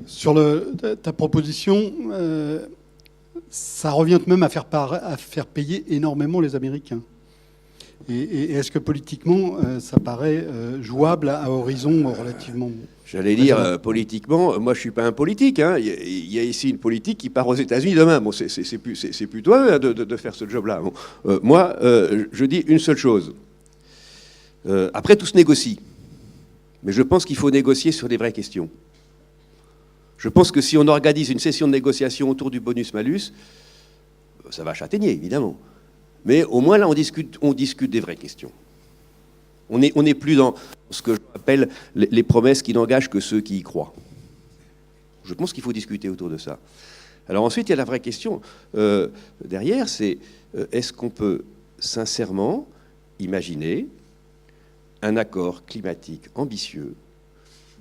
Sur ta proposition, ça revient tout de même à faire payer énormément les Américains. Et est-ce que politiquement, ça paraît jouable à horizon relativement... J'allais dire, politiquement, moi je suis pas un politique. Hein. Il y a ici une politique qui part aux États-Unis demain. Bon, c'est plus toi de faire ce job-là. Bon, moi, je dis une seule chose. Après, tout se négocie. Mais je pense qu'il faut négocier sur des vraies questions. Je pense que si on organise une session de négociation autour du bonus-malus, ça va châtaigner, évidemment. Mais au moins, là, on discute des vraies questions. On n'est plus dans ce que j'appelle les promesses qui n'engagent que ceux qui y croient. Je pense qu'il faut discuter autour de ça. Alors ensuite, il y a la vraie question derrière, c'est est-ce qu'on peut sincèrement imaginer un accord climatique ambitieux,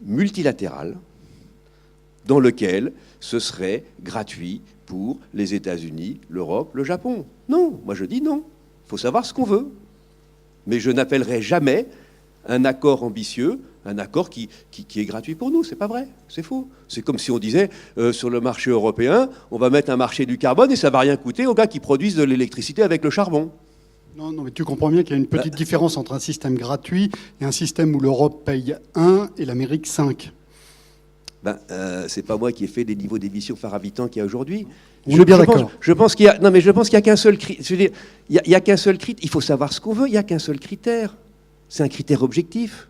multilatéral, dans lequel ce serait gratuit pour les États-Unis, l'Europe, le Japon? Non, moi je dis non. Il faut savoir ce qu'on veut. Mais je n'appellerai jamais un accord ambitieux, un accord qui est gratuit pour nous. C'est pas vrai, c'est faux. C'est comme si on disait, sur le marché européen, on va mettre un marché du carbone et ça va rien coûter aux gars qui produisent de l'électricité avec le charbon. Non, mais tu comprends bien qu'il y a une petite différence entre un système gratuit et un système où l'Europe paye 1 et l'Amérique 5. C'est pas moi qui ai fait des niveaux d'émission par habitant qu'il y a aujourd'hui. On est bien d'accord. Je pense qu'il y a, non, mais je pense qu'il y a qu'un seul critère. Je veux dire, il y a qu'un seul critère. Il faut savoir ce qu'on veut. Il y a qu'un seul critère. C'est un critère objectif.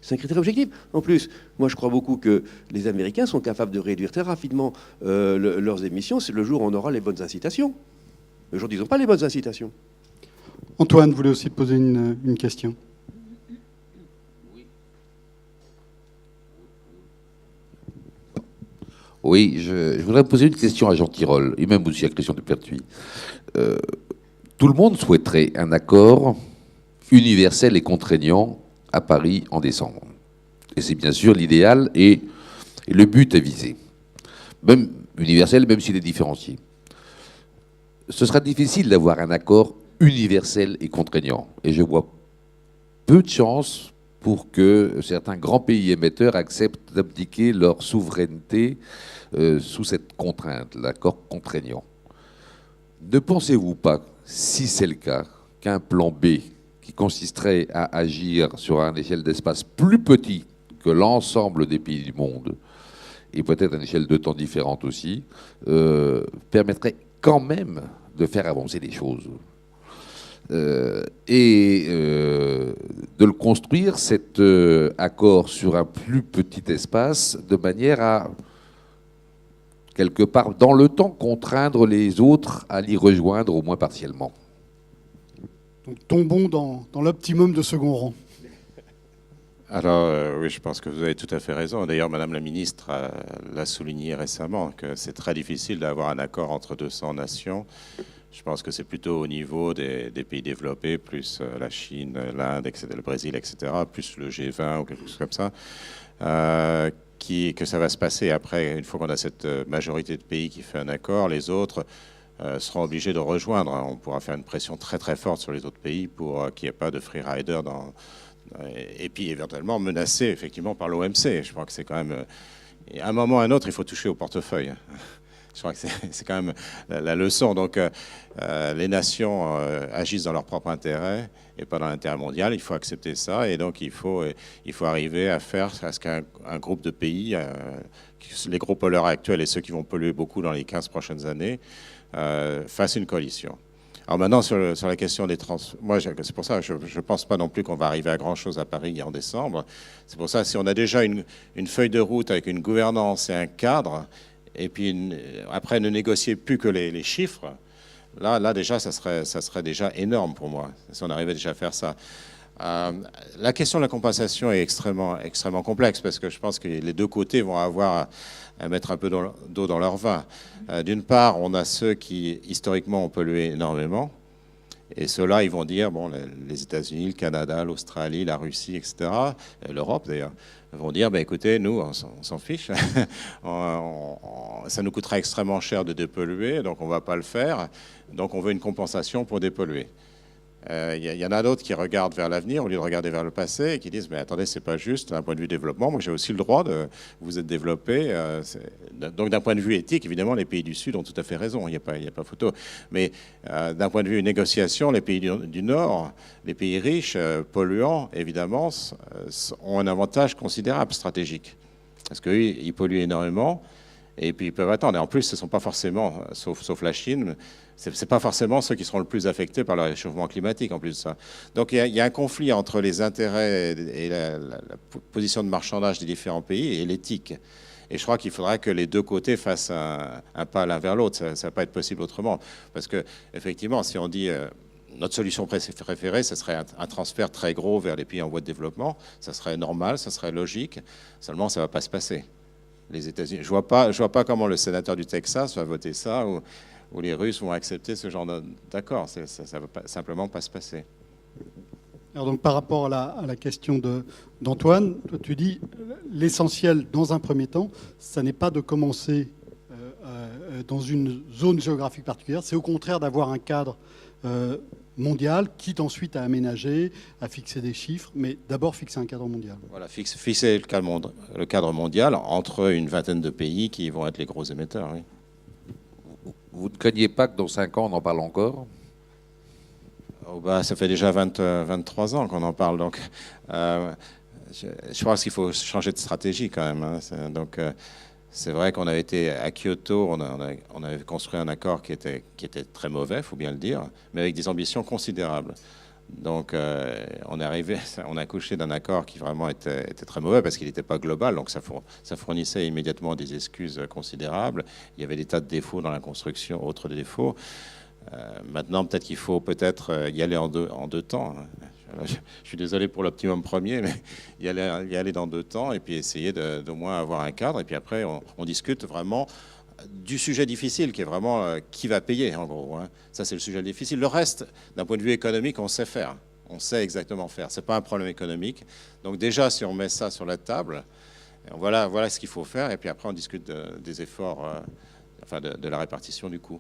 C'est un critère objectif. En plus, moi, je crois beaucoup que les Américains sont capables de réduire très rapidement leurs émissions. C'est le jour où on aura les bonnes incitations. Aujourd'hui, ils n'ont pas les bonnes incitations. Antoine voulait aussi poser une question. Oui, je voudrais poser une question à Jean Tirole, et même aussi à Christian de Pertuis. Tout le monde souhaiterait un accord universel et contraignant à Paris en décembre. Et c'est bien sûr l'idéal et le but à viser. Même universel, même s'il est différencié. Ce sera difficile d'avoir un accord universel et contraignant. Et je vois peu de chances pour que certains grands pays émetteurs acceptent d'abdiquer leur souveraineté sous cette contrainte, l'accord contraignant. Ne pensez-vous pas, si c'est le cas, qu'un plan B qui consisterait à agir sur une échelle d'espace plus petit que l'ensemble des pays du monde, et peut-être à une échelle de temps différente aussi, permettrait quand même de faire avancer les choses et de le construire, cet accord, sur un plus petit espace, de manière à, quelque part, dans le temps, contraindre les autres à l'y rejoindre, au moins partiellement. Donc tombons dans l'optimum de second rang. Alors oui, je pense que vous avez tout à fait raison. D'ailleurs, Madame la Ministre l'a souligné récemment, que c'est très difficile d'avoir un accord entre 200 nations. Je pense que c'est plutôt au niveau des pays développés, plus la Chine, l'Inde, le Brésil, etc., plus le G20 ou quelque chose comme ça, que ça va se passer après. Une fois qu'on a cette majorité de pays qui fait un accord, les autres seront obligés de rejoindre. On pourra faire une pression très très forte sur les autres pays pour qu'il n'y ait pas de free rider et puis éventuellement menacé effectivement par l'OMC. Je crois que c'est quand même... à un moment ou à un autre, il faut toucher au portefeuille. Je crois que c'est quand même la leçon. Donc, les nations agissent dans leur propre intérêt et pas dans l'intérêt mondial. Il faut accepter ça. Et donc, il faut arriver à faire à ce qu'un groupe de pays, les gros pollueurs actuels et ceux qui vont polluer beaucoup dans les 15 prochaines années, fassent une coalition. Alors maintenant, sur la question des moi, c'est pour ça que je ne pense pas non plus qu'on va arriver à grand-chose à Paris en décembre. C'est pour ça, si on a déjà une feuille de route avec une gouvernance et un cadre, et puis après ne négocier plus que les chiffres, là déjà, ça serait déjà énorme pour moi, si on arrivait déjà à faire ça. La question de la compensation est extrêmement, extrêmement complexe, parce que je pense que les deux côtés vont avoir à mettre un peu d'eau dans leur vin. D'une part, on a ceux qui, historiquement, ont pollué énormément, et ceux-là, ils vont dire, bon, les États-Unis, le Canada, l'Australie, la Russie, etc., l'Europe d'ailleurs, vont dire, bah, écoutez, nous, on s'en fiche, ça nous coûtera extrêmement cher de dépolluer, donc on ne va pas le faire, donc on veut une compensation pour dépolluer. y en a d'autres qui regardent vers l'avenir au lieu de regarder vers le passé et qui disent mais attendez, c'est pas juste d'un point de vue développement. Moi, j'ai aussi le droit de vous êtes développé. Donc d'un point de vue éthique, évidemment, les pays du Sud ont tout à fait raison. Il n'y a pas photo. Mais d'un point de vue négociation, les pays du Nord, les pays riches, polluants, évidemment, ont un avantage considérable stratégique parce qu'eux, ils polluent énormément. Et puis ils peuvent attendre. Et en plus, ce ne sont pas forcément, sauf la Chine, c'est pas forcément ceux qui seront le plus affectés par le réchauffement climatique en plus de ça. Donc il y a un conflit entre les intérêts et la position de marchandage des différents pays et l'éthique. Et je crois qu'il faudra que les deux côtés fassent un pas l'un vers l'autre. Ça ne va pas être possible autrement. Parce que effectivement, si on dit notre solution préférée, ce serait un transfert très gros vers les pays en voie de développement, ça serait normal, ça serait logique. Seulement, ça ne va pas se passer. Les États-Unis. Je vois pas comment le sénateur du Texas va voter ça ou les Russes vont accepter ce genre d'accord. Ça ne va simplement pas se passer. Alors donc, par rapport à la question d'Antoine, toi, tu dis l'essentiel dans un premier temps, ça n'est pas de commencer dans une zone géographique particulière, c'est au contraire d'avoir un cadre mondial, quitte ensuite à aménager, à fixer des chiffres, mais d'abord fixer un cadre mondial. Voilà, fixer le cadre mondial entre une vingtaine de pays qui vont être les gros émetteurs. Oui. Vous ne craignez pas que dans 5 ans, on en parle encore ? Oh bah, ça fait déjà 23 ans qu'on en parle, donc je pense qu'il faut changer de stratégie quand même. Hein. C'est vrai qu'on avait été à Kyoto, on avait construit un accord qui était très mauvais, il faut bien le dire, mais avec des ambitions considérables. Donc on a accouché d'un accord qui vraiment était très mauvais parce qu'il n'était pas global, donc ça fournissait immédiatement des excuses considérables. Il y avait des tas de défauts dans la construction, autres défauts. Maintenant, peut-être qu'il faut y aller en deux temps. Je suis désolé pour l'optimum premier, mais y aller dans 2 temps et puis essayer d'au moins avoir un cadre. Et puis après, on discute vraiment du sujet difficile qui est vraiment qui va payer, en gros. Hein. Ça, c'est le sujet difficile. Le reste, d'un point de vue économique, on sait faire. On sait exactement faire. Ce n'est pas un problème économique. Donc déjà, si on met ça sur la table, voilà ce qu'il faut faire. Et puis après, on discute des efforts, de la répartition du coût.